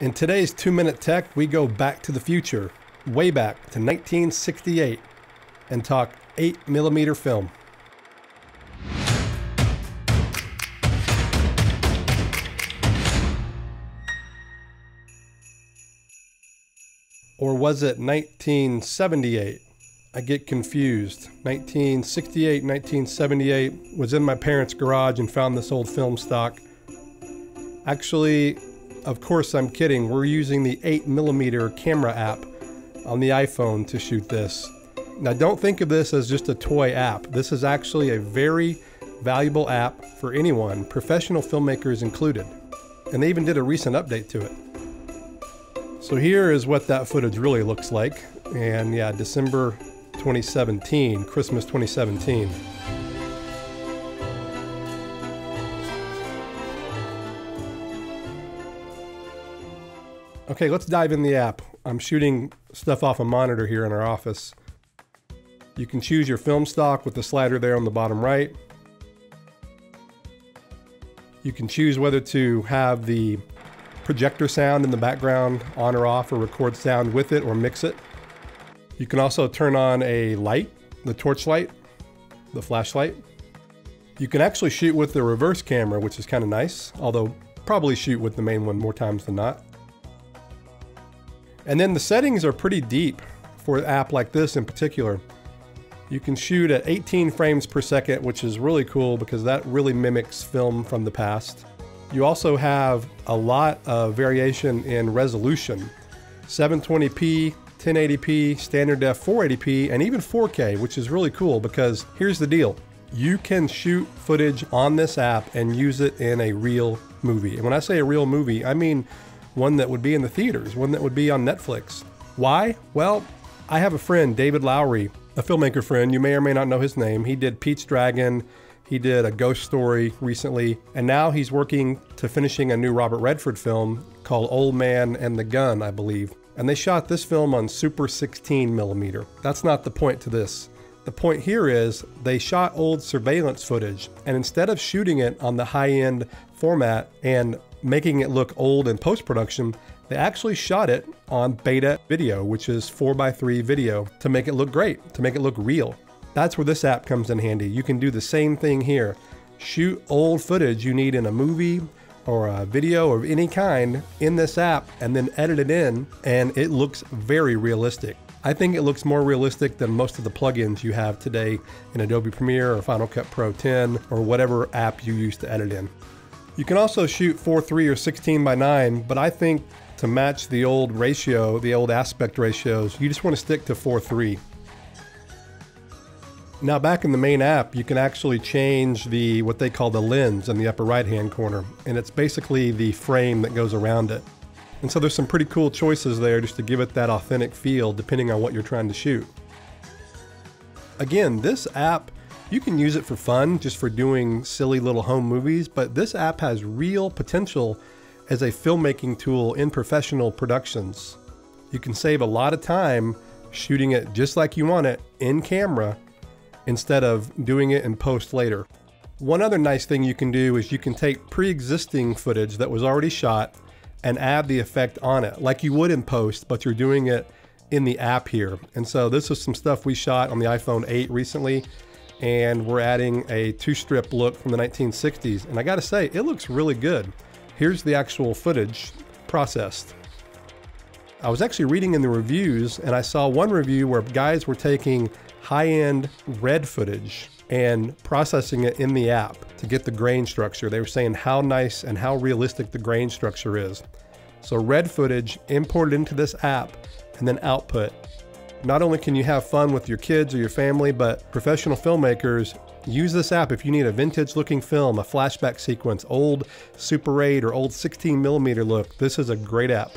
In today's 2-Minute Tech, we go back to the future, way back to 1968, and talk 8mm film. Or was it 1978? I get confused. 1968, 1978, was in my parents' garage and found this old film stock. Actually, of course I'm kidding. We're using the 8mm camera app on the iPhone to shoot this. Now don't think of this as just a toy app. This is actually a very valuable app for anyone, professional filmmakers included. And they even did a recent update to it. So here is what that footage really looks like. And yeah, December 2017, Christmas 2017. Okay, let's dive in the app. I'm shooting stuff off a monitor here in our office. You can choose your film stock with the slider there on the bottom right. You can choose whether to have the projector sound in the background on or off, or record sound with it or mix it. You can also turn on a light, the torch light, the flashlight. You can actually shoot with the reverse camera, which is kind of nice, although probably shoot with the main one more times than not. And then the settings are pretty deep for an app like this in particular. You can shoot at 18 frames per second, which is really cool because that really mimics film from the past. You also have a lot of variation in resolution. 720p, 1080p, standard def 480p, and even 4K, which is really cool because here's the deal. You can shoot footage on this app and use it in a real movie. And when I say a real movie, I mean one that would be in the theaters, one that would be on Netflix. Why? Well, I have a friend, David Lowery, a filmmaker friend. You may or may not know his name. He did Pete's Dragon. He did A Ghost Story recently. And now he's working to finishing a new Robert Redford film called Old Man and the Gun, I believe. And they shot this film on Super 16mm. That's not the point to this. The point here is they shot old surveillance footage, and instead of shooting it on the high-end format and making it look old in post-production, they actually shot it on beta video, which is 4:3 video, to make it look great, to make it look real. That's where this app comes in handy. You can do the same thing here. Shoot old footage you need in a movie or a video of any kind in this app and then edit it in, and it looks very realistic. I think it looks more realistic than most of the plugins you have today in Adobe Premiere or Final Cut Pro 10 or whatever app you use to edit in. You can also shoot 4:3 or 16:9, but I think to match the old ratio, the old aspect ratios, you just want to stick to 4:3. Now back in the main app, you can actually change what they call the lens in the upper right-hand corner, and it's basically the frame that goes around it. And so there's some pretty cool choices there just to give it that authentic feel depending on what you're trying to shoot. Again, this app, you can use it for fun, just for doing silly little home movies, but this app has real potential as a filmmaking tool in professional productions. You can save a lot of time shooting it just like you want it in camera instead of doing it in post later. One other nice thing you can do is you can take pre-existing footage that was already shot and add the effect on it like you would in post, but you're doing it in the app here. And so this is some stuff we shot on the iPhone 8 recently, and we're adding a 2-strip look from the 1960s. And I gotta say, it looks really good. Here's the actual footage processed. I was actually reading in the reviews, and I saw one review where guys were taking high-end red footage and processing it in the app to get the grain structure. They were saying how nice and how realistic the grain structure is. So red footage imported into this app and then output. Not only can you have fun with your kids or your family, but professional filmmakers, use this app if you need a vintage looking film, a flashback sequence, old Super 8 or old 16mm look. This is a great app.